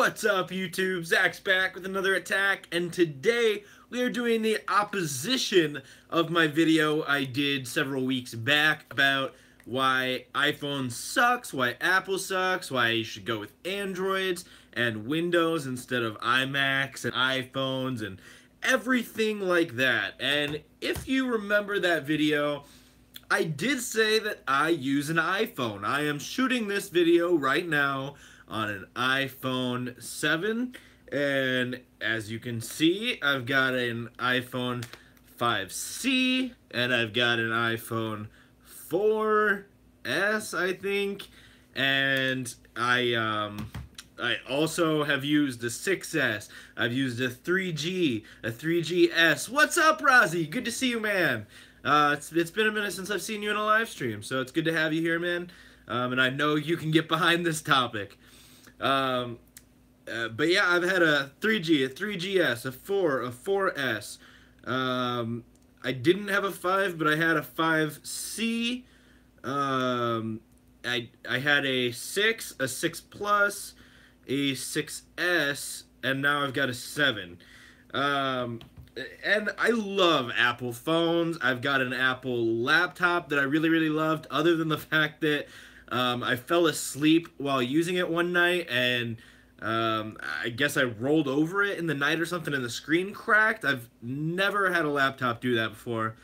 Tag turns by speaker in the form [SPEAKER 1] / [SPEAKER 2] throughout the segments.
[SPEAKER 1] What's up, YouTube? Zach's back with another attack, and today we are doing the opposition of my video I did several weeks back about why iPhone sucks, why Apple sucks, why you should go with Androids and Windows instead of iMacs and iPhones and everything like that. And if you remember that video, I did say that I use an iPhone. I am shooting this video right now on an iPhone 7, and as you can see, I've got an iPhone 5C, and I've got an iPhone 4S, I think, and I also have used a 6S. I've used a 3G, a 3GS. What's up, Rozzy? Good to see you, man. It's been a minute since I've seen you in a live stream, so it's good to have you here, man. And I know you can get behind this topic. But yeah, I've had a 3G, a 3GS, a 4, a 4S. I didn't have a 5, but I had a 5C. I had a 6, a 6 Plus, a 6S, and now I've got a 7. And I love Apple phones. I've got an Apple laptop that I really loved, other than the fact that I fell asleep while using it one night, and I guess I rolled over it in the night or something and the screen cracked. I've never had a laptop do that before.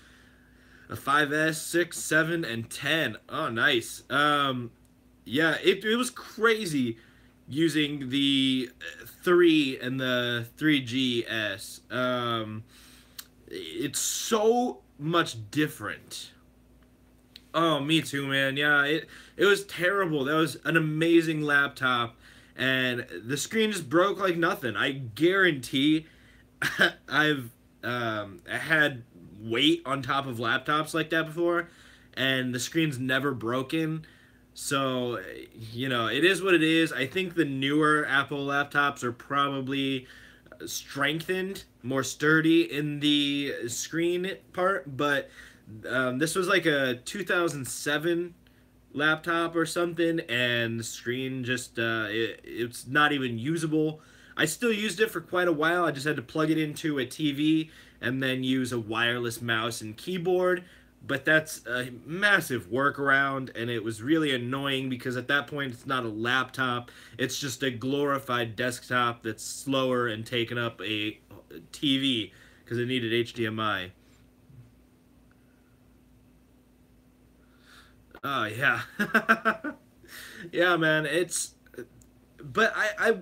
[SPEAKER 1] A 5S, 6, 7, and 10. Oh, nice. Yeah, it was crazy using the 3 and the 3GS. It's so much different. Oh, me too, man. Yeah, it was terrible. That was an amazing laptop, and the screen just broke like nothing. I guarantee I've had weight on top of laptops like that before, and the screen's never broken. So, you know, it is what it is. I think the newer Apple laptops are probably strengthened, more sturdy in the screen part, but this was like a 2007 laptop or something, and the screen just, it's not even usable. I still used it for quite a while. I just had to plug it into a TV and then use a wireless mouse and keyboard. But that's a massive workaround, and it was really annoying because at that point it's not a laptop, it's just a glorified desktop that's slower and taking up a TV because it needed HDMI. Oh, yeah. Yeah, man, it's... But I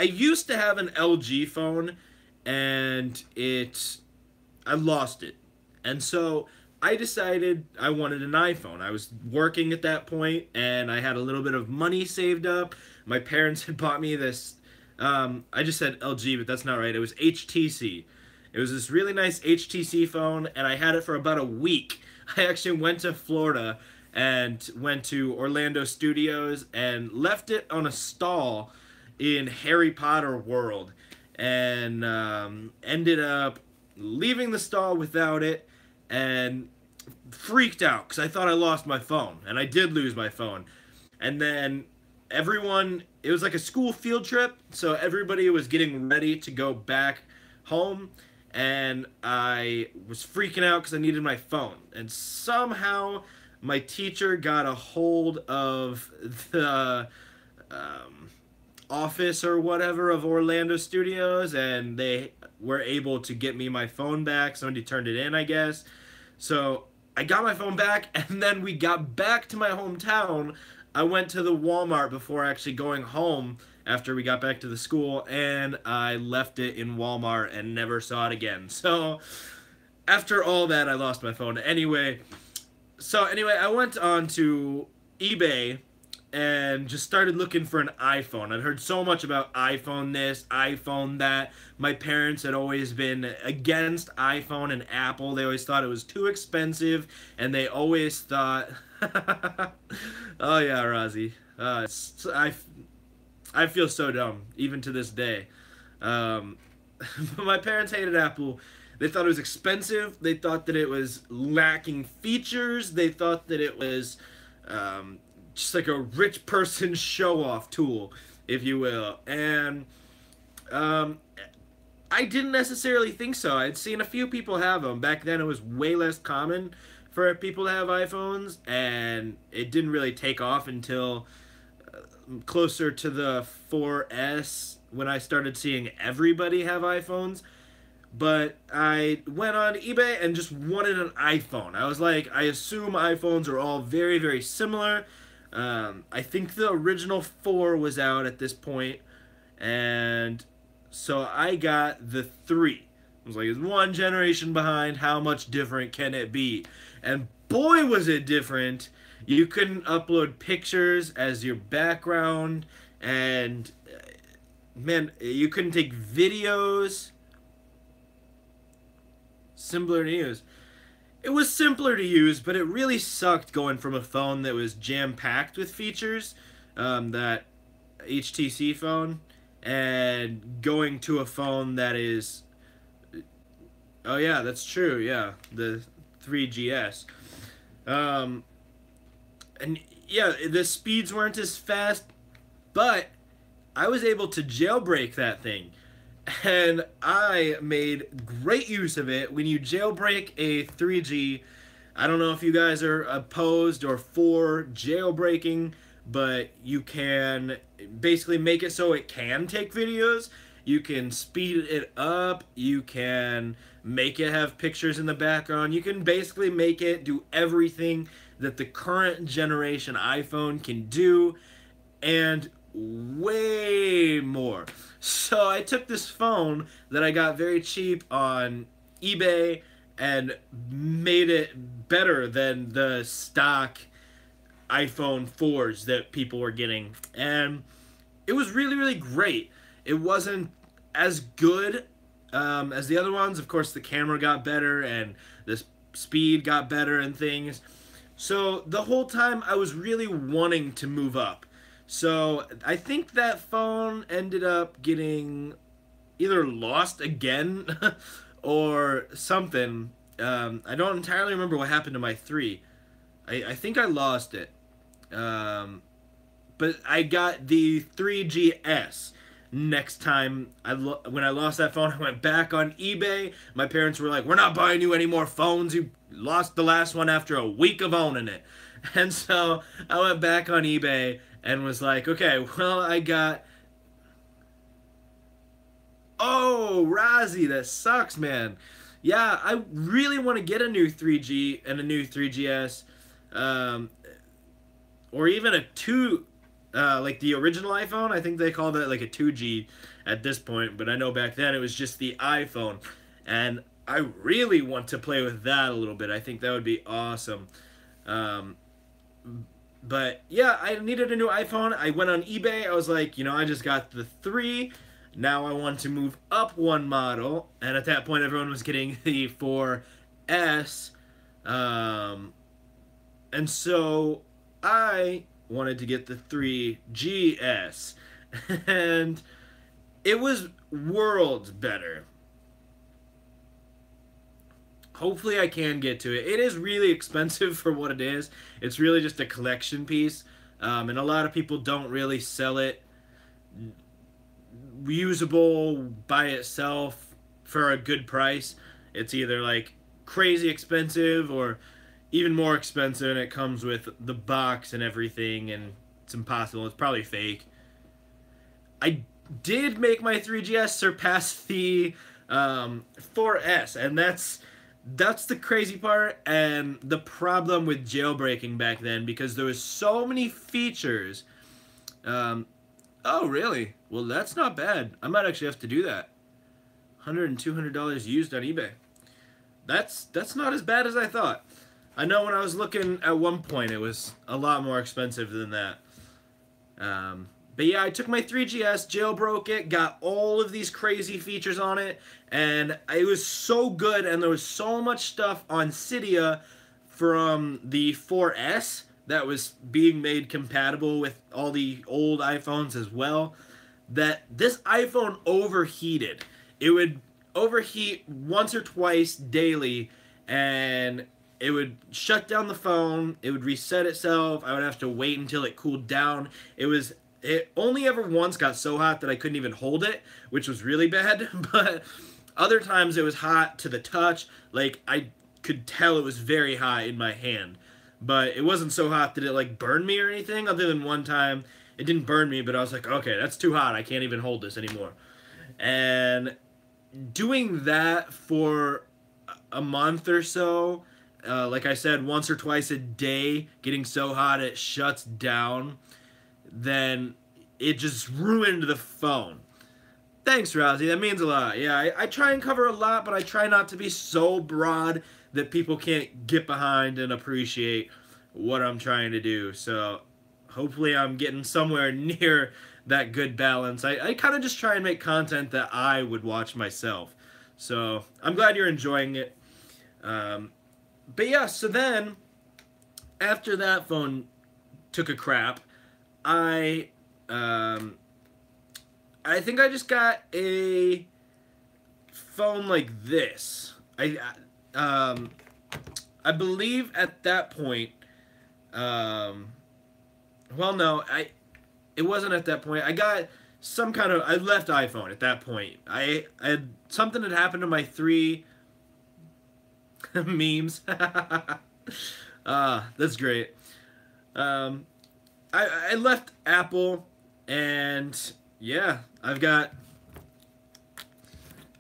[SPEAKER 1] used to have an LG phone, and I lost it. And so I decided I wanted an iPhone. I was working at that point, and I had a little bit of money saved up. My parents had bought me this, I just said LG, but that's not right. It was HTC. It was this really nice HTC phone, and I had it for about a week. I actually went to Florida and went to Orlando Studios and left it on a stall in Harry Potter World, and ended up leaving the stall without it, and freaked out because I thought I lost my phone, and I did lose my phone. And then everyone, it was like a school field trip, so everybody was getting ready to go back home, and I was freaking out because I needed my phone. And somehow my teacher got a hold of the office or whatever of Orlando Studios, and they were able to get me my phone back. Somebody turned it in, I guess. So I got my phone back, and then we got back to my hometown. I went to the Walmart before actually going home after we got back to the school, and I left it in Walmart and never saw it again. So after all that, I lost my phone. Anyway, I went on to eBay and just started looking for an iPhone. I'd heard so much about iPhone this, iPhone that. My parents had always been against iPhone and Apple. They always thought it was too expensive, and they always thought... Oh yeah, Rozzy. I feel so dumb, even to this day. My parents hated Apple. They thought it was expensive. They thought that it was lacking features. They thought that it was just like a rich person show-off tool. if you will. And um, I didn't necessarily think so. I'd seen a few people have them. Back then, it was way less common for people to have iPhones, and it didn't really take off until closer to the 4S when I started seeing everybody have iPhones. But I went on eBay and just wanted an iPhone. I was like, I assume iPhones are all very, very similar. I think the original 4 was out at this point, and so I got the 3. I was like, it's one generation behind. How much different can it be? And boy, was it different. You couldn't upload pictures as your background, and man, you couldn't take videos. Simpler to use. It was simpler to use, but it really sucked going from a phone that was jam-packed with features, that HTC phone, and going to a phone that is... Oh yeah, that's true, yeah. The 3GS. And yeah, the speeds weren't as fast, but I was able to jailbreak that thing. And I made great use of it. When you jailbreak a 3G, I don't know if you guys are opposed or for jailbreaking, but you can basically make it so it can take videos. You can speed it up. You can make it have pictures in the background. You can basically make it do everything that the current generation iPhone can do, and way more. So I took this phone that I got very cheap on eBay and made it better than the stock iPhone 4s that people were getting. And it was really, really great. It wasn't as good as the other ones. Of course, the camera got better and the speed got better and things. So the whole time I was really wanting to move up. So I think that phone ended up getting either lost again or something. I don't entirely remember what happened to my 3. I think I lost it. But I got the 3GS. Next time when I lost that phone, I went back on eBay. My parents were like, we're not buying you any more phones. You lost the last one after a week of owning it. And so I went back on eBay and was like, okay, well, I got... Oh, Rozzy, that sucks, man. Yeah, I really want to get a new 3G and a new 3GS. Or even a 2... like the original iPhone. I think they called it like a 2G at this point, but I know back then it was just the iPhone. And I really want to play with that a little bit. I think that would be awesome. But yeah, I needed a new iPhone. I went on eBay. I was like, you know, I just got the 3. Now I want to move up one model. And at that point, everyone was getting the 4S. And so I wanted to get the 3GS. And it was worlds better. Hopefully I can get to it. It is really expensive for what it is. It's really just a collection piece. And a lot of people don't really sell it usable by itself for a good price. It's either like crazy expensive or even more expensive, and it comes with the box and everything, and it's impossible. It's probably fake. I did make my 3GS surpass the 4S, and that's the crazy part and the problem with jailbreaking back then, because there was so many features. Oh, really? Well, that's not bad. I might actually have to do that. $100 and $200 used on eBay. That's not as bad as I thought. I know when I was looking at one point, it was a lot more expensive than that. But yeah, I took my 3GS, jailbroke it, got all of these crazy features on it, and it was so good, and there was so much stuff on Cydia from the 4S that was being made compatible with all the old iPhones as well, that this iPhone overheated. It would overheat once or twice daily, and it would shut down the phone, it would reset itself, I would have to wait until it cooled down. It was It only ever once got so hot that I couldn't even hold it, which was really bad. But other times it was hot to the touch. Like I could tell it was very hot in my hand. But it wasn't so hot that it like burned me or anything. Other than one time, it didn't burn me, but I was like, okay, that's too hot. I can't even hold this anymore. And doing that for a month or so, like I said, once or twice a day, getting so hot it shuts down, then it just ruined the phone. Thanks, Rousey. That means a lot. Yeah, I try and cover a lot, but I try not to be so broad that people can't get behind and appreciate what I'm trying to do. So hopefully I'm getting somewhere near that good balance. I kind of just try and make content that I would watch myself. So I'm glad you're enjoying it. But yeah, so then after that phone took a crap, I I think I just got a phone like this. Um, I believe at that point, um, well, no, it wasn't at that point. I got some kind of I left iPhone at that point. I had something had happened to my three memes. That's great. Um, I left Apple, and yeah, I've got.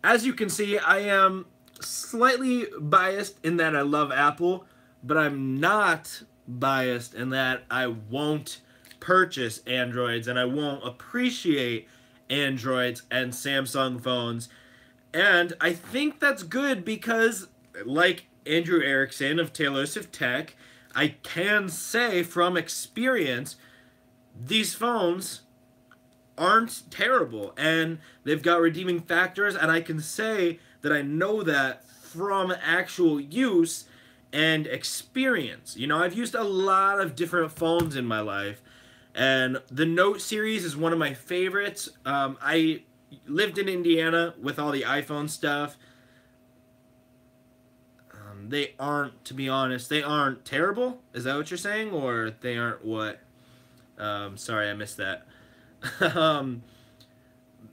[SPEAKER 1] As you can see, I am slightly biased in that I love Apple, but I'm not biased in that I won't purchase Androids and I won't appreciate Androids and Samsung phones. And I think that's good because, like Andrew Erickson of Tailosive Tech, I can say from experience, these phones aren't terrible and they've got redeeming factors, and I can say that I know that from actual use and experience. You know, I've used a lot of different phones in my life, and the Note series is one of my favorites. I lived in Indiana with all the iPhone stuff. They aren't, to be honest, they aren't terrible. Is that what you're saying? Or they aren't what? Sorry, I missed that. um,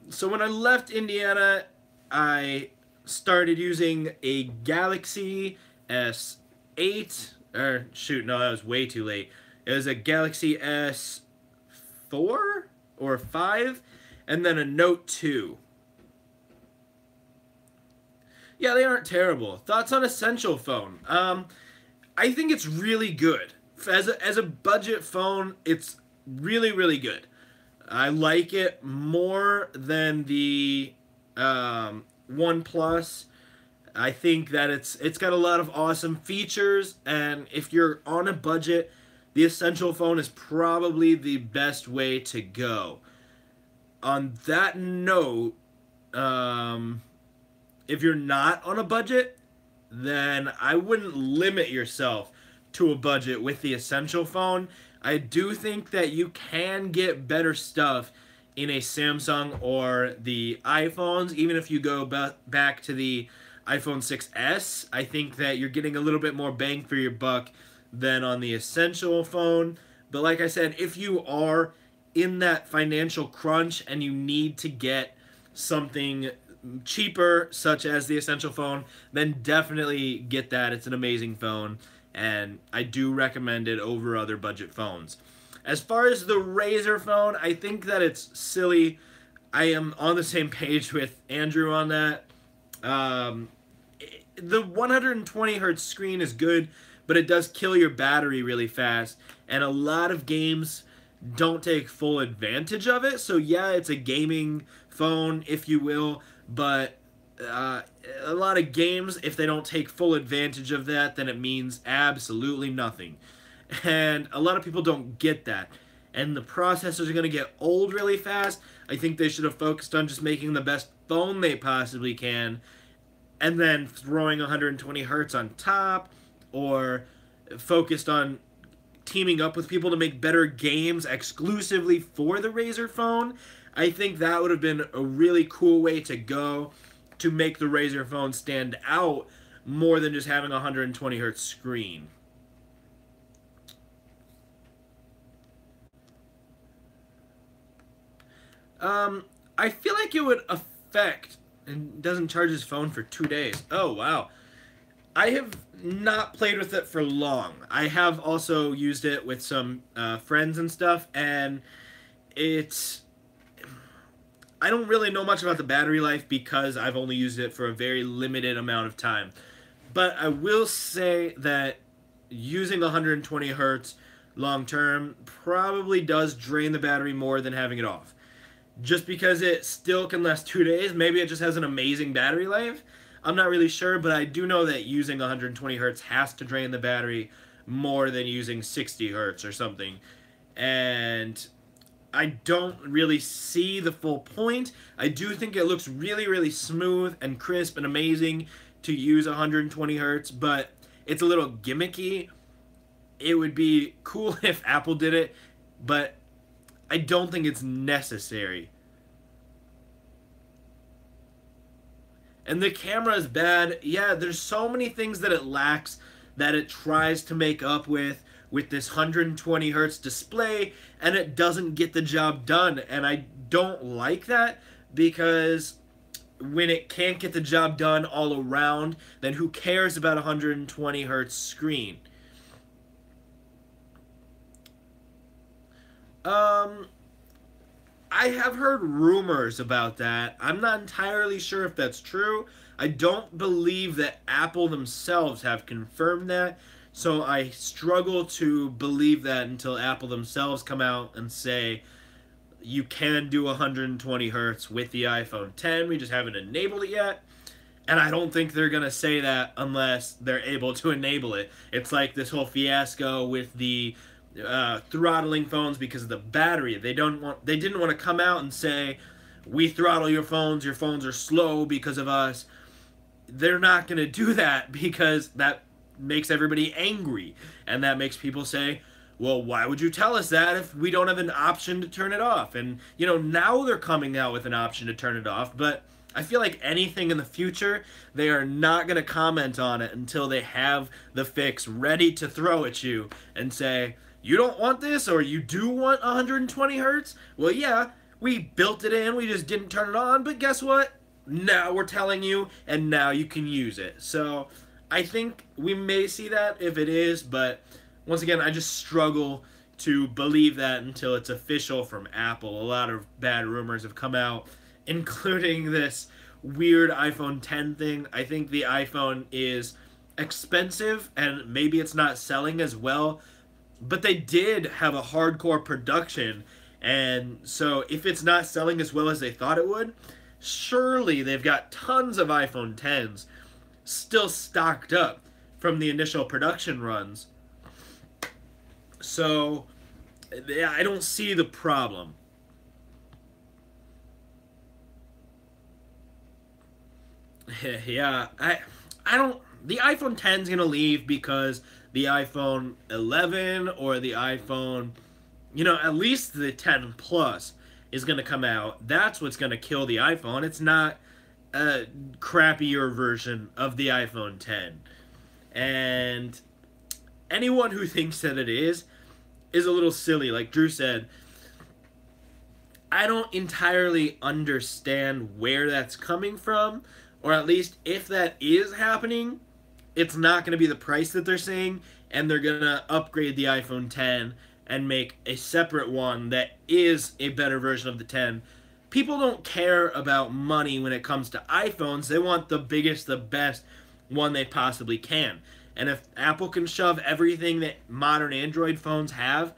[SPEAKER 1] so when I left Indiana, I started using a Galaxy S8. Or, shoot, no, that was way too late. It was a Galaxy S4 or 5, and then a Note 2. Yeah, they aren't terrible. Thoughts on Essential phone? I think it's really good. As a budget phone, it's really, really good. I like it more than the OnePlus. I think that it's got a lot of awesome features, and if you're on a budget, the Essential phone is probably the best way to go. On that note, if you're not on a budget, then I wouldn't limit yourself to a budget with the Essential phone. I do think that you can get better stuff in a Samsung or the iPhones, even if you go back to the iPhone 6s. I think that you're getting a little bit more bang for your buck than on the Essential phone. But like I said, if you are in that financial crunch and you need to get something cheaper, such as the Essential phone, then definitely get that. It's an amazing phone, and I do recommend it over other budget phones. As far as the Razer phone, I think that it's silly. I am on the same page with Andrew on that. The 120 hertz screen is good, but it does kill your battery really fast, and a lot of games don't take full advantage of it. So yeah, it's a gaming phone, if you will, but a lot of games, if they don't take full advantage of that, then it means absolutely nothing. And a lot of people don't get that. And the processors are going to get old really fast. I think they should have focused on just making the best phone they possibly can, and then throwing 120 hertz on top, or focused on teaming up with people to make better games exclusively for the Razer phone. I think that would have been a really cool way to go to make the Razer phone stand out more than just having a 120 hertz screen. Um, I feel like it would affect and doesn't charge his phone for 2 days. Oh wow. I have not played with it for long. I have also used it with some friends and stuff, and it's I don't really know much about the battery life because I've only used it for a very limited amount of time. But I will say that using 120 hertz long term probably does drain the battery more than having it off. Just because it still can last 2 days, maybe it just has an amazing battery life. I'm not really sure, but I do know that using 120 hertz has to drain the battery more than using 60 hertz or something. And I don't really see the full point. I do think it looks really, really smooth and crisp and amazing to use 120 hertz, but it's a little gimmicky. It would be cool if Apple did it, but I don't think it's necessary. And the camera is bad. Yeah, there's so many things that it lacks that it tries to make up with this 120 hertz display, and it doesn't get the job done. And I don't like that because when it can't get the job done all around, then who cares about a 120 hertz screen? Um, I have heard rumors about that. I'm not entirely sure if that's true. I don't believe that Apple themselves have confirmed that, so I struggle to believe that until Apple themselves come out and say you can do 120 hertz with the iPhone 10. We just haven't enabled it yet. And I don't think they're gonna say that unless they're able to enable it. It's like this whole fiasco with the throttling phones because of the battery. They didn't want to come out and say we throttle your phones. Your phones are slow because of us. They're not gonna do that because that makes everybody angry, and that makes people say, well, why would you tell us that if we don't have an option to turn it off? And, now they're coming out with an option to turn it off, but I feel like anything in the future, they are not going to comment on it until they have the fix ready to throw at you and say, you don't want this, or you do want 120 hertz? Well, yeah, we built it in, we just didn't turn it on, but guess what? Now we're telling you, and now you can use it. So I think we may see that if it is, but once again, I just struggle to believe that until it's official from Apple. A lot of bad rumors have come out, including this weird iPhone 10 thing. I think the iPhone is expensive and maybe it's not selling as well, but they did have a hardcore production. And so if it's not selling as well as they thought it would, surely they've got tons of iPhone 10s still stocked up from the initial production runs. So, yeah, I don't see the problem. Yeah, I don't. The iPhone 10 is gonna leave because the iPhone 11 or the iPhone, at least the 10 Plus is gonna come out. That's what's gonna kill the iPhone. It's not a crappier version of the iPhone 10. And anyone who thinks that it is a little silly. Like Drew said, I don't entirely understand where that's coming from, or at least if that is happening, it's not going to be the price that they're saying, and they're going to upgrade the iPhone 10 and make a separate one that is a better version of the 10. People don't care about money when it comes to iPhones. They want the biggest, the best one they possibly can. And if Apple can shove everything that modern Android phones have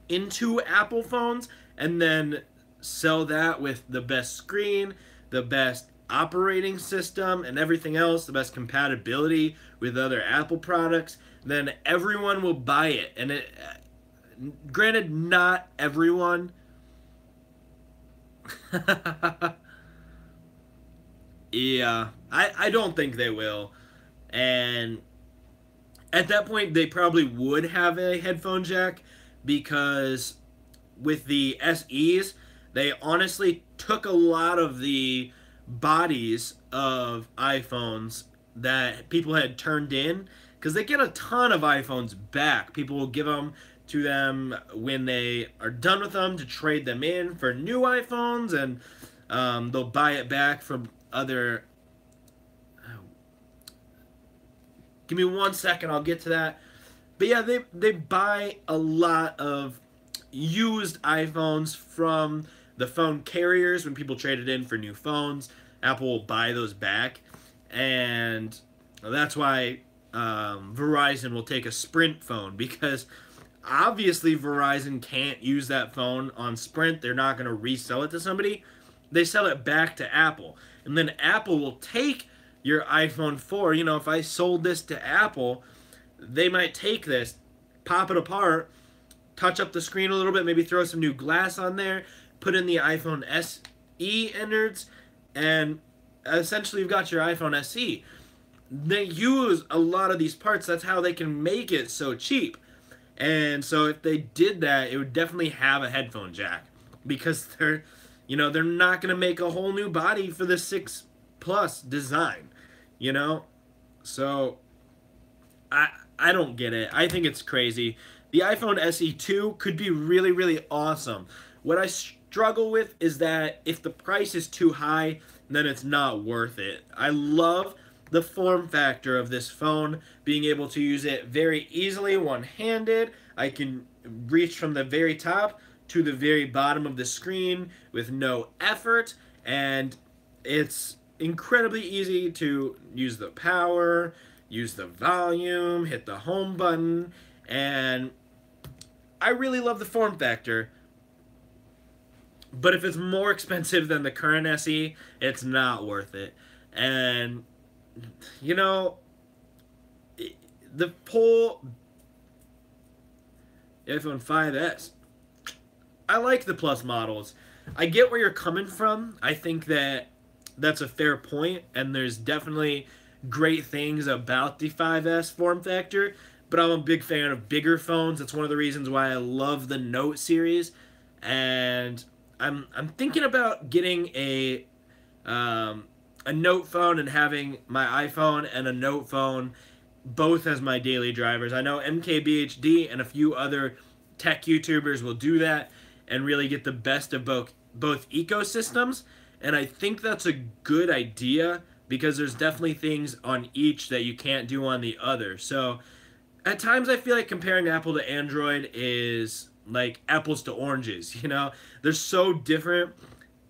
[SPEAKER 1] into Apple phones and then sell that with the best screen, the best operating system, and everything else, the best compatibility with other Apple products, then everyone will buy it. And granted, not everyone. Yeah, I don't think they will. And at that point, they probably would have a headphone jack because with the SEs, they honestly took a lot of the bodies of iPhones that people had turned in because they get a ton of iPhones back. People will give them to them when they are done with them to trade them in for new iPhones, and they'll buy it back from other. Give me 1 second, I'll get to that. But yeah, they buy a lot of used iPhones from the phone carriers when people trade it in for new phones. Apple will buy those back, and that's why Verizon will take a Sprint phone, because obviously Verizon can't use that phone on Sprint. They're not going to resell it to somebody. They sell it back to Apple, and then Apple will take your iPhone 4. You know, if I sold this to Apple, they might take this, pop it apart, touch up the screen a little bit, maybe throw some new glass on there, put in the iPhone SE innards, and essentially you've got your iPhone SE. They use a lot of these parts. That's how they can make it so cheap. And so if they did that, it would definitely have a headphone jack, because they're not going to make a whole new body for the 6 Plus design, you know? So I don't get it. I think it's crazy. The iPhone SE2 could be really, really awesome. What I struggle with is that if the price is too high, then it's not worth it. I love the form factor of this phone, being able to use it very easily one-handed. I can reach from the very top to the very bottom of the screen with no effort, and it's incredibly easy to use the power, use the volume, hit the home button, and I really love the form factor. But if it's more expensive than the current SE, it's not worth it. And, you know, the whole iPhone 5S, I like the Plus models. I get where you're coming from. I think that that's a fair point, and there's definitely great things about the 5S form factor, but I'm a big fan of bigger phones. That's one of the reasons why I love the Note series, and I'm thinking about getting a Note phone and having my iPhone and a Note phone both as my daily drivers. I know MKBHD and a few other tech YouTubers will do that and really get the best of both ecosystems, and I think that's a good idea, because there's definitely things on each that you can't do on the other. So at times I feel like comparing Apple to Android is like apples to oranges, you know? They're so different,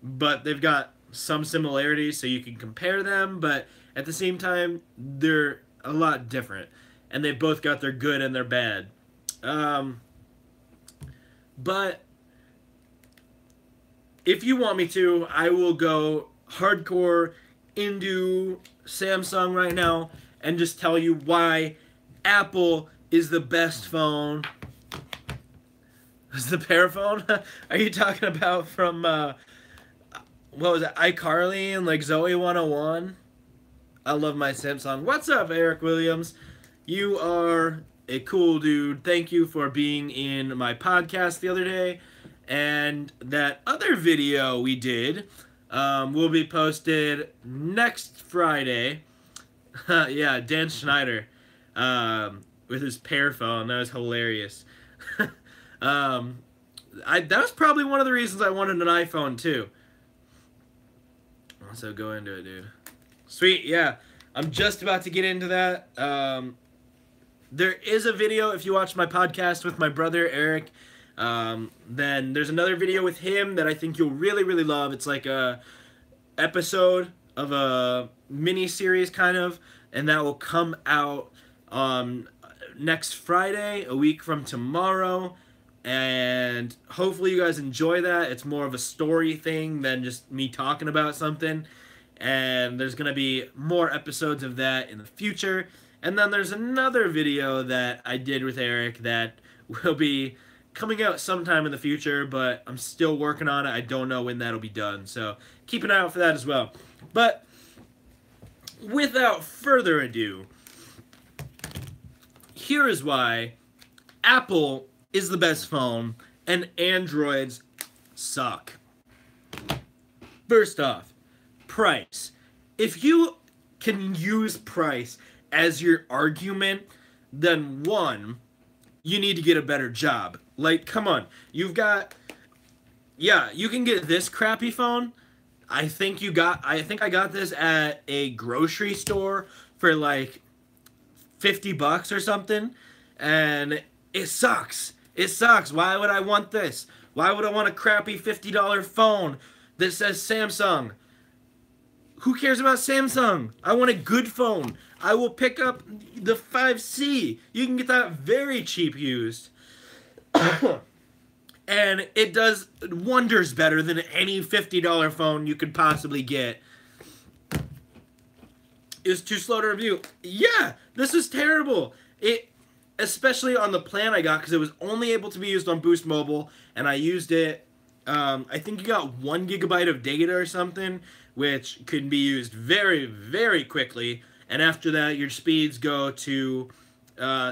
[SPEAKER 1] but they've got some similarities, so you can compare them, but at the same time, they're a lot different, and they've both got their good and their bad. But if you want me to, I will go hardcore into Samsung right now and just tell you why Apple is the best phone. Is the pear phone? Are you talking about from, what was it, iCarly and like Zoe 101? I love my Samsung. What's up, Eric Williams? You are a cool dude. Thank you for being in my podcast the other day. And that other video we did will be posted next Friday. Yeah, Dan Schneider with his pear phone. That was hilarious. That was probably one of the reasons I wanted an iPhone too. So go into it, dude. Sweet, yeah. I'm just about to get into that. There is a video, if you watch my podcast with my brother, Eric, then there's another video with him that I think you'll really, really love. It's like a episode of a mini-series, kind of, and that will come out next Friday, a week from tomorrow, and hopefully you guys enjoy that. It's more of a story thing than just me talking about something, and there's going to be more episodes of that in the future. And then there's another video that I did with Eric that will be coming out sometime in the future, but I'm still working on it. I don't know when that'll be done, so keep an eye out for that as well. But without further ado, here is why Apple is the best phone and Androids suck. First off, price. If you can use price as your argument, then one, you need to get a better job. Like, come on. You've got, yeah, you can get this crappy phone. I think I got this at a grocery store for like $50 or something. And it sucks. It sucks. Why would I want this? Why would I want a crappy $50 phone that says Samsung? Who cares about Samsung? I want a good phone. I will pick up the 5C. You can get that very cheap used. And it does wonders better than any $50 phone you could possibly get. It was too slow to review. Yeah, this is terrible. Especially on the plan I got, because it was only able to be used on Boost Mobile, and I used it. I think you got 1 gigabyte of data or something, which can be used very, very quickly. And after that, your speeds go to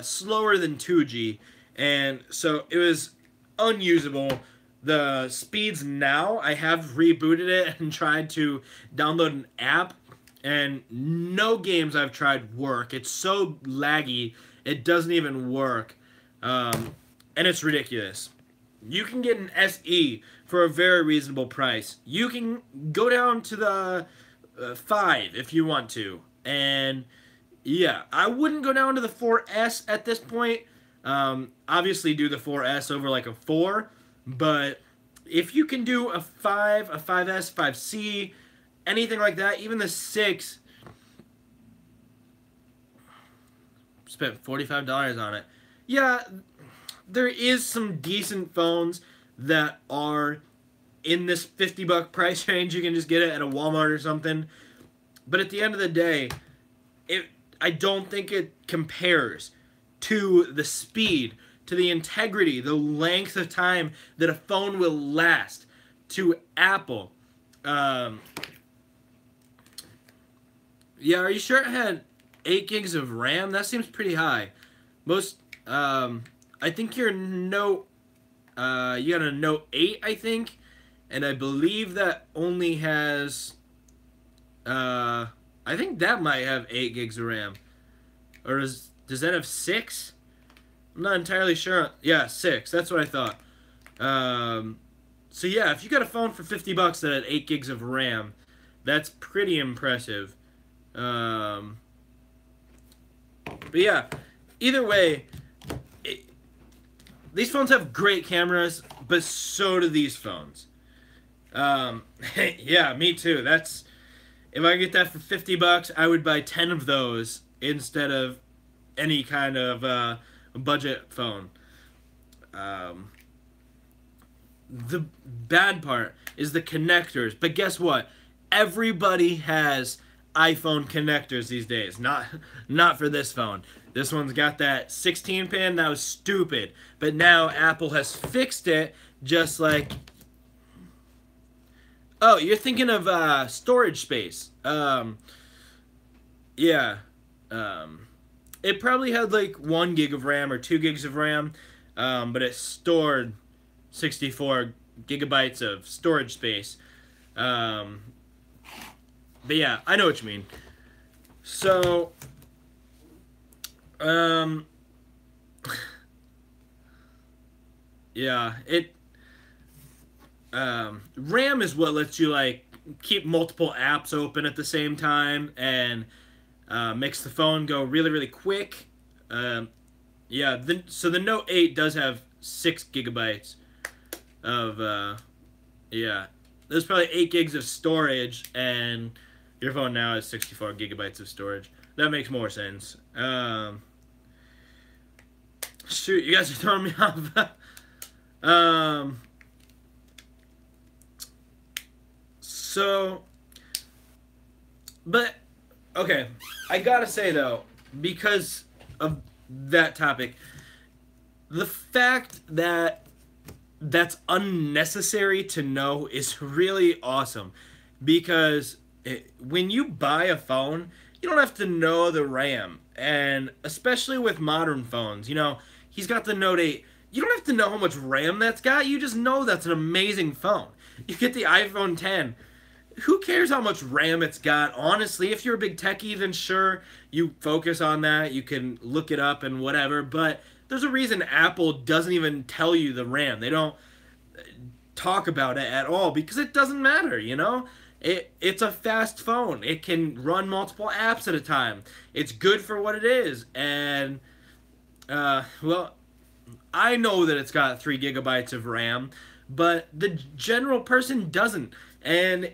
[SPEAKER 1] slower than 2G, and so it was unusable. The speeds now, I have rebooted it and tried to download an app, and no games I've tried work. It's so laggy, it doesn't even work, and it's ridiculous. You can get an SE for a very reasonable price. You can go down to the 5 if you want to, and yeah, I wouldn't go down to the 4S at this point. Obviously do the 4S over like a 4, but if you can do a 5, a 5S, 5C, anything like that, even the 6, spent $45 on it. Yeah, there is some decent phones that are in this $50 price range. You can just get it at a Walmart or something. But at the end of the day, I don't think it compares to the speed, to the integrity, the length of time that a phone will last to Apple. Yeah, are you sure it had 8 gigs of RAM? That seems pretty high. Most, I think your Note, you got a Note 8, I think, and I believe that only has, I think that might have 8 gigs of RAM. Or does that have 6? I'm not entirely sure. Yeah, 6. That's what I thought. So yeah, if you got a phone for $50 that had 8 gigs of RAM, that's pretty impressive. But yeah, either way, these phones have great cameras, but so do these phones. Yeah, me too. That's, if I get that for $50, I would buy 10 of those instead of any kind of budget phone. The bad part is the connectors, but guess what? Everybody has iPhone connectors these days. Not for this phone. This one's got that 16 pin. That was stupid. But now Apple has fixed it, just like... Oh, you're thinking of storage space. Yeah. It probably had like 1 gig of RAM or 2 gigs of RAM, but it stored 64 gigabytes of storage space. But yeah, I know what you mean. So, yeah, RAM is what lets you like keep multiple apps open at the same time and makes the phone go really, really quick. Yeah, so the Note 8 does have 6 gigabytes of, yeah, there's probably 8 gigs of storage, and your phone now has 64 gigabytes of storage. That makes more sense. Shoot, you guys are throwing me off. So, but, okay, I gotta say though, because of that topic, the fact that that's unnecessary to know is really awesome, because when you buy a phone, you don't have to know the RAM, and especially with modern phones, you know, he's got the Note 8, you don't have to know how much RAM that's got, you just know that's an amazing phone. You get the iPhone 10, who cares how much RAM it's got? Honestly, if you're a big techie, then sure, you focus on that, you can look it up and whatever, but there's a reason Apple doesn't even tell you the RAM. They don't talk about it at all because it doesn't matter, you know? It's a fast phone. It can run multiple apps at a time. It's good for what it is. And well, I know that it's got 3 gigabytes of RAM, but the general person doesn't. And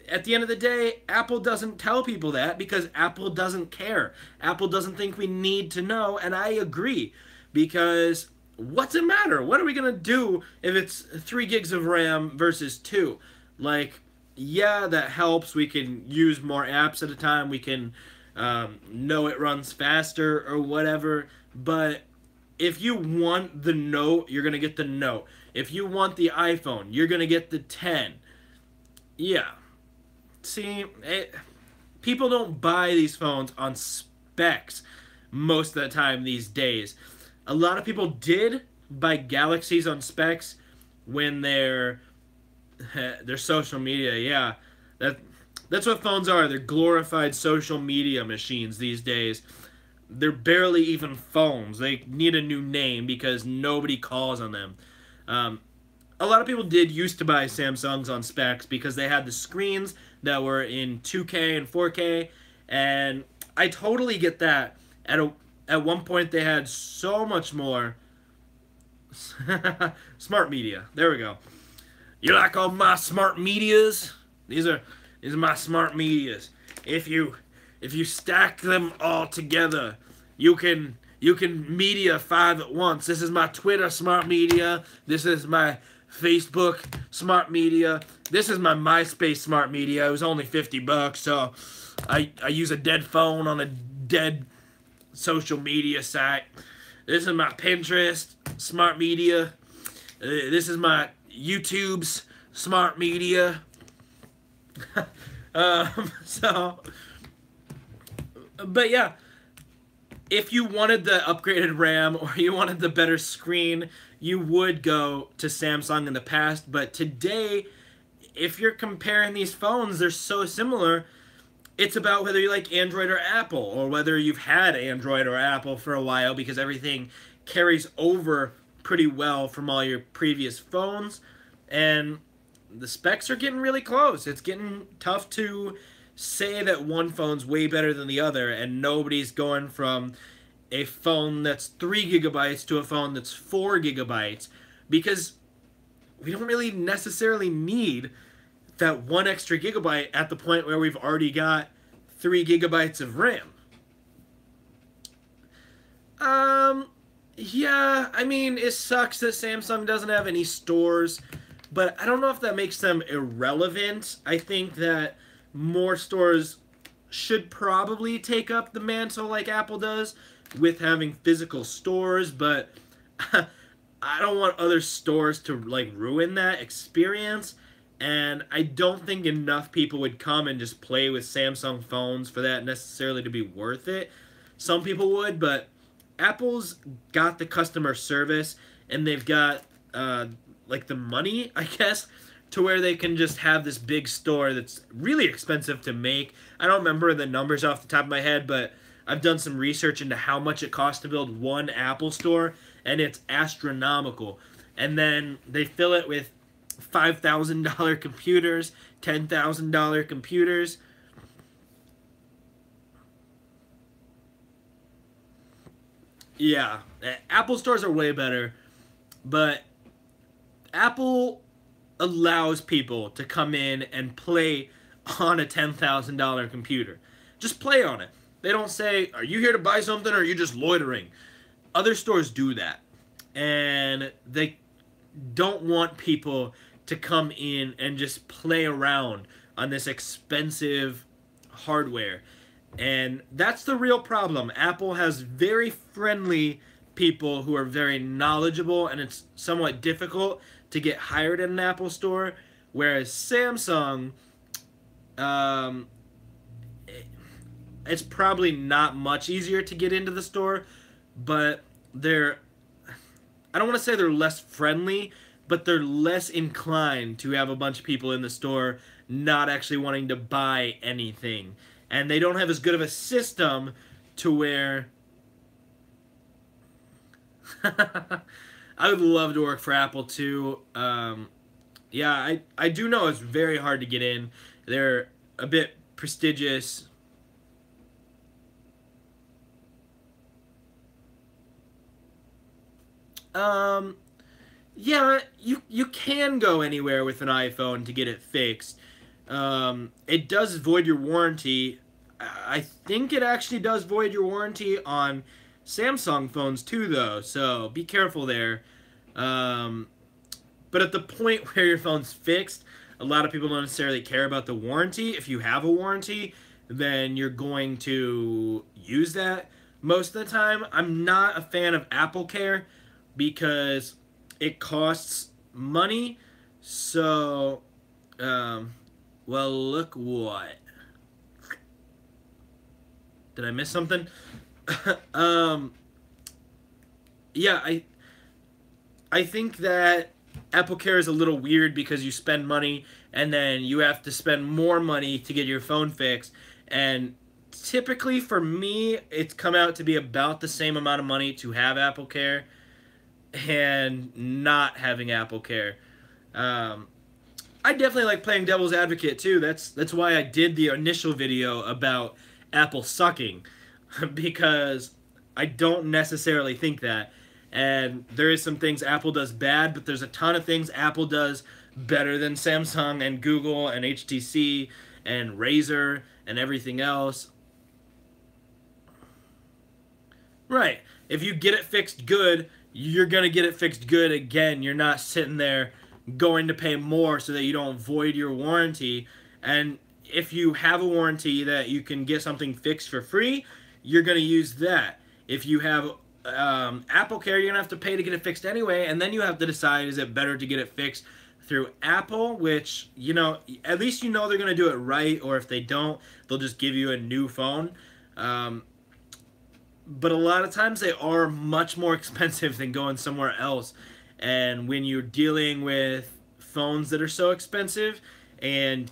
[SPEAKER 1] at the end of the day, Apple doesn't tell people that because Apple doesn't care. Apple doesn't think we need to know, and I agree. Because what's it matter? What are we going to do if it's 3 gigs of RAM versus 2? Like, yeah, that helps. We can use more apps at a time. We can know it runs faster or whatever. But if you want the Note, you're going to get the Note. If you want the iPhone, you're going to get the 10. Yeah. See, people don't buy these phones on specs most of the time these days. A lot of people did buy Galaxies on specs when their social media, yeah. That's what phones are. They're glorified social media machines these days. They're barely even phones. They need a new name because nobody calls on them. A lot of people did used to buy Samsungs on specs because they had the screens that were in 2K and 4K, and I totally get that. At one point, they had so much more smart media. There we go. You like all my smart medias? These are my smart medias. If you stack them all together, you can media 5 at once. This is my Twitter smart media. This is my Facebook smart media. This is my MySpace smart media. It was only $50, so I use a dead phone on a dead social media site. This is my Pinterest smart media. This is my YouTube's smart media. So, but yeah, if you wanted the upgraded RAM or you wanted the better screen, you would go to Samsung in the past. But today, if you're comparing these phones, they're so similar. It's about whether you like Android or Apple, or whether you've had Android or Apple for a while, because everything carries over pretty well from all your previous phones. And the specs are getting really close. It's getting tough to say that one phone's way better than the other, and nobody's going from a phone that's 3 gigabytes to a phone that's 4 gigabytes, because we don't really necessarily need that one extra gigabyte at the point where we've already got 3 gigabytes of RAM. Yeah, I mean, it sucks that Samsung doesn't have any stores, but I don't know if that makes them irrelevant. I think that more stores should probably take up the mantle like Apple does with having physical stores, but I don't want other stores to like ruin that experience, and I don't think enough people would come and just play with Samsung phones for that necessarily to be worth it. Some people would, but Apple's got the customer service, and they've got like the money, I guess, to where they can just have this big store that's really expensive to make. I don't remember the numbers off the top of my head, but I've done some research into how much it costs to build one Apple store, and it's astronomical. And then they fill it with $5,000 computers, $10,000 computers. Yeah, Apple stores are way better, but Apple allows people to come in and play on a $10,000 computer. Just play on it. They don't say, are you here to buy something or are you just loitering? Other stores do that. And they don't want people to come in and just play around on this expensive hardware. And that's the real problem. Apple has very friendly people who are very knowledgeable, and it's somewhat difficult to get hired in an Apple store, whereas Samsung, it's probably not much easier to get into the store, but I don't want to say they're less friendly, but they're less inclined to have a bunch of people in the store not actually wanting to buy anything. And they don't have as good of a system to where I would love to work for Apple too. Yeah, I do know it's very hard to get in. They're a bit prestigious. Um, yeah, you can go anywhere with an iPhone to get it fixed. It does void your warranty. I think it actually does void your warranty on Samsung phones too, though. So be careful there. Um, but at the point where your phone's fixed, a lot of people don't necessarily care about the warranty. If you have a warranty, then you're going to use that most of the time. I'm not a fan of Apple Care because it costs money. So, um, well, look what. Did I miss something? um, yeah, I think that Apple Care is a little weird because you spend money and then you have to spend more money to get your phone fixed. And typically for me, it's come out to be about the same amount of money to have Apple Care and not having Apple Care. Um, I definitely like playing devil's advocate too. That's why I did the initial video about Apple sucking because I don't necessarily think that. And there is some things Apple does bad, but there's a ton of things Apple does better than Samsung and Google and HTC and Razer and everything else. Right. If you get it fixed good, you're going to get it fixed good again. You're not sitting there going to pay more so that you don't void your warranty. And if you have a warranty that you can get something fixed for free, you're going to use that. If you have Apple Care, you're going to have to pay to get it fixed anyway, and then you have to decide, is it better to get it fixed through Apple, which, you know, at least you know they're going to do it right, or if they don't, they'll just give you a new phone. But a lot of times they are much more expensive than going somewhere else. And when you're dealing with phones that are so expensive, and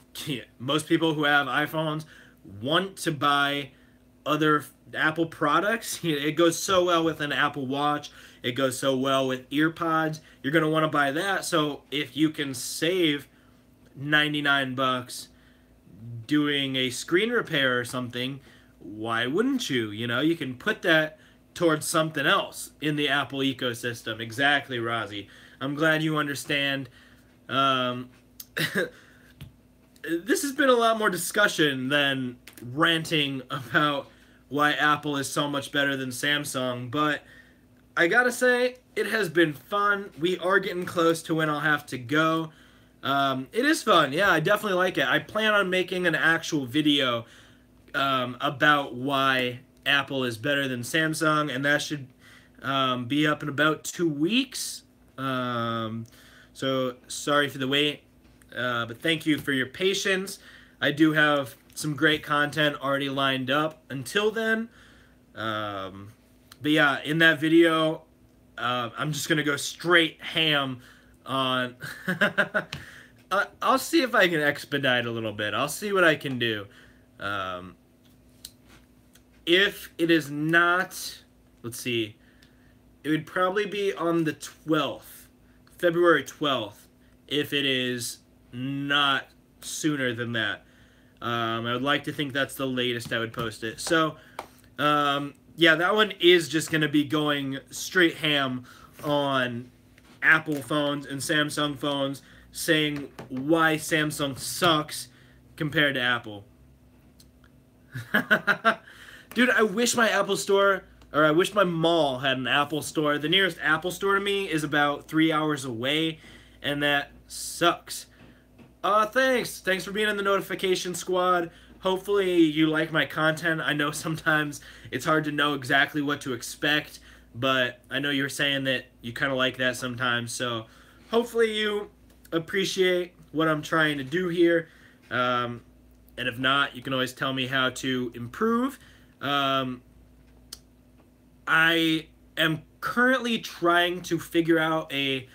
[SPEAKER 1] most people who have iPhones want to buy other Apple products, it goes so well with an Apple Watch, it goes so well with EarPods, you're going to want to buy that. So if you can save 99 bucks doing a screen repair or something, why wouldn't you? You know, you can put that towards something else in the Apple ecosystem. Exactly, Rozzy. I'm glad you understand. This has been a lot more discussion than ranting about why Apple is so much better than Samsung, but I gotta say, it has been fun. We are getting close to when I'll have to go. It is fun. Yeah, I definitely like it. I plan on making an actual video about why Apple is better than Samsung, and that should be up in about 2 weeks. So sorry for the wait, but thank you for your patience. I do have some great content already lined up until then. But yeah, in that video, I'm just gonna go straight ham on. I'll see if I can expedite a little bit. I'll see what I can do. If it is not, let's see, it would probably be on the 12th, February 12th, if it is not sooner than that. I would like to think that's the latest I would post it. So, yeah, that one is just going to be going straight ham on Apple phones and Samsung phones, saying why Samsung sucks compared to Apple. Dude, I wish my Apple store, or I wish my mall had an Apple store. The nearest Apple store to me is about 3 hours away, and that sucks. Thanks. Thanks for being in the notification squad. Hopefully you like my content. I know sometimes it's hard to know exactly what to expect, but I know you're saying that you kind of like that sometimes, so hopefully you appreciate what I'm trying to do here. And if not, you can always tell me how to improve. I am currently trying to figure out a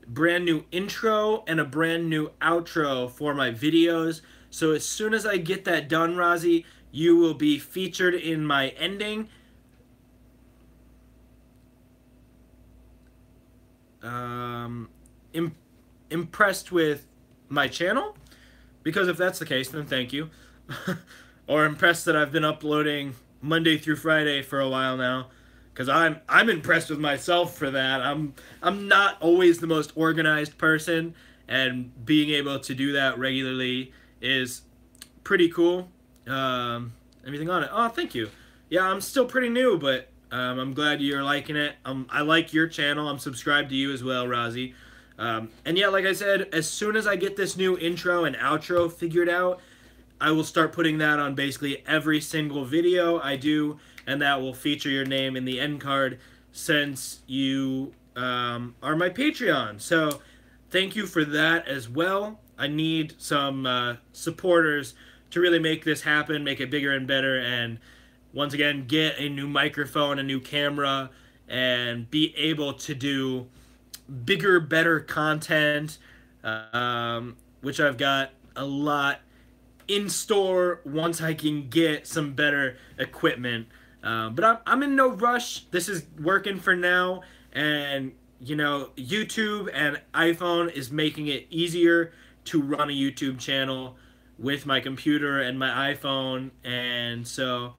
[SPEAKER 1] brand new intro and a brand new outro for my videos. So as soon as I get that done, Rozzy, you will be featured in my ending. um, Im- impressed with my channel, because if that's the case, then thank you. Or impressed that I've been uploading Monday through Friday for a while now, because I'm impressed with myself for that. I'm not always the most organized person, and being able to do that regularly is pretty cool. Everything on it. Oh, thank you. Yeah, I'm still pretty new, but I'm glad you're liking it. I like your channel. I'm subscribed to you as well, Rozzy. And yeah, like I said, as soon as I get this new intro and outro figured out, I will start putting that on basically every single video I do, and that will feature your name in the end card since you are my Patreon. So thank you for that as well. I need some supporters to really make this happen, make it bigger and better, and once again, get a new microphone, a new camera, and be able to do bigger, better content, which I've got a lot in store once I can get some better equipment. But I'm in no rush. This is working for now, and you know, YouTube and iPhone is making it easier to run a YouTube channel with my computer and my iPhone, and so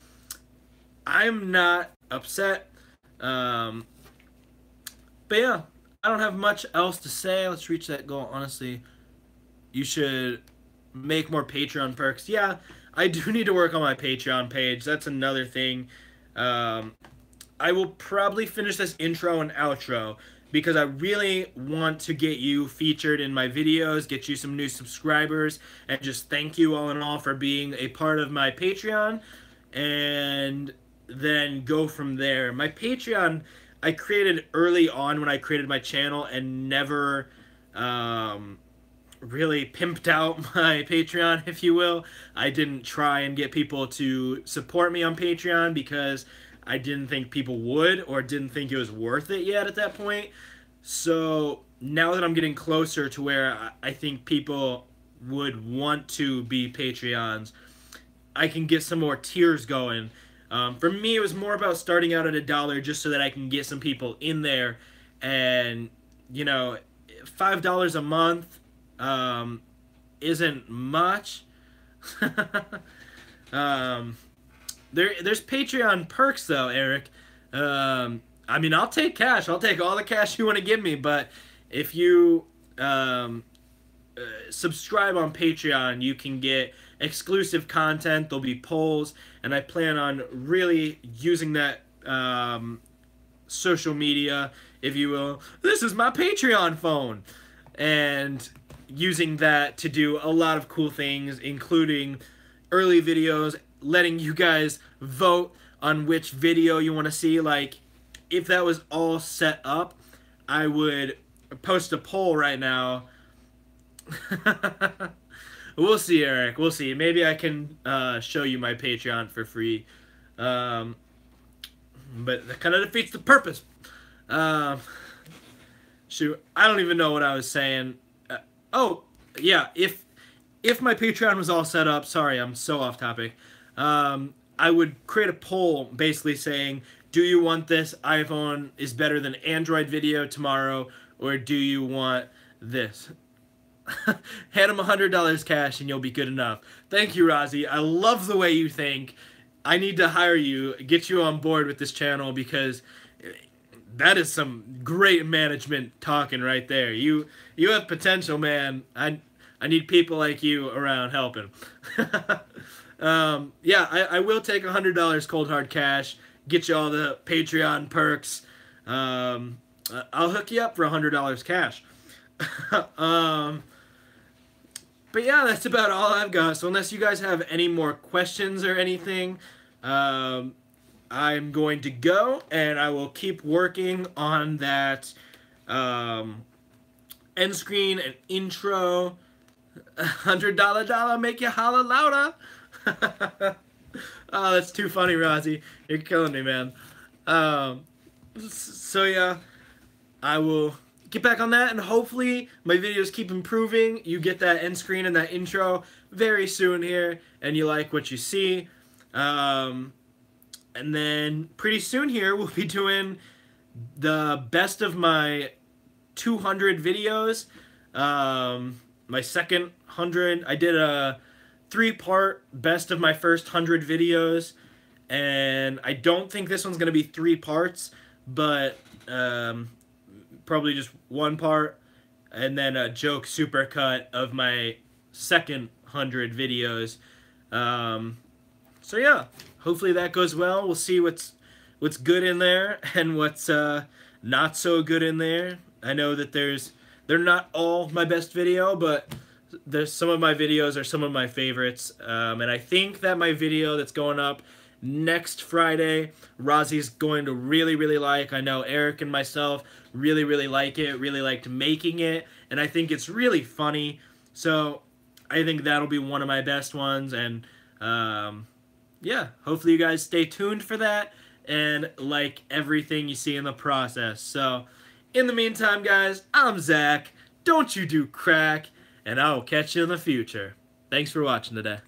[SPEAKER 1] I'm not upset. Um, but yeah, I don't have much else to say. Let's reach that goal. Honestly, you should make more Patreon perks. Yeah, I do need to work on my Patreon page. That's another thing. Um, I will probably finish this intro and outro because I really want to get you featured in my videos, get you some new subscribers, and just thank you all in all for being a part of my Patreon, and then go from there. My Patreon I created early on when I created my channel and never really pimped out my Patreon, if you will. I didn't try and get people to support me on Patreon because I didn't think people would, or didn't think it was worth it yet at that point. So now that I'm getting closer to where I think people would want to be Patreons, I can get some more tiers going. For me, it was more about starting out at $1 just so that I can get some people in there, and you know, $5 a month isn't much. um, there's Patreon perks though, Eric. I mean, I'll take cash. I'll take all the cash you want to give me, but if you subscribe on Patreon, you can get exclusive content. There'll be polls, and I plan on really using that social media, if you will. This is my Patreon phone, and using that to do a lot of cool things, including early videos, letting you guys vote on which video you want to see. Like, if that was all set up, I would post a poll right now. We'll see, Eric. We'll see. Maybe I can show you my Patreon for free. Um, but that kind of defeats the purpose. Um, shoot, I don't even know what I was saying. Oh, yeah. If my Patreon was all set up, sorry, I'm so off topic. I would create a poll basically saying, do you want this iPhone is better than Android video tomorrow, or do you want this? Hand him $100 cash and you'll be good enough. Thank you, Rozzy. I love the way you think. I need to hire you, get you on board with this channel, because that is some great management talking right there. You have potential, man. I need people like you around helping. Yeah, I will take $100 cold hard cash. Get you all the Patreon perks. I'll hook you up for $100 cash. But yeah, that's about all I've got. So unless you guys have any more questions or anything, I'm going to go, and I will keep working on that end screen and intro. $100 make you holla louder. Oh, that's too funny, Rozzy. You're killing me, man. So yeah, I will get back on that, and hopefully my videos keep improving. You get that end screen and that intro very soon here, and you like what you see. And then pretty soon here we'll be doing the best of my 200 videos. My second 100, I did a 3-part best of my first 100 videos, and I don't think this one's gonna be 3 parts, but probably just 1 part, and then a joke supercut of my second 100 videos. So yeah, hopefully that goes well. We'll see what's good in there and what's not so good in there. I know that they're not all my best video, but there's some of my videos are some of my favorites. And I think that my video that's going up next Friday, Rozzy's going to really like. I know Eric and myself really like it, really liked making it, and I think it's really funny. So I think that'll be one of my best ones, and yeah, hopefully you guys stay tuned for that and like everything you see in the process. So in the meantime, guys, I'm Zach. Don't you do crack, and I'll catch you in the future. Thanks for watching today.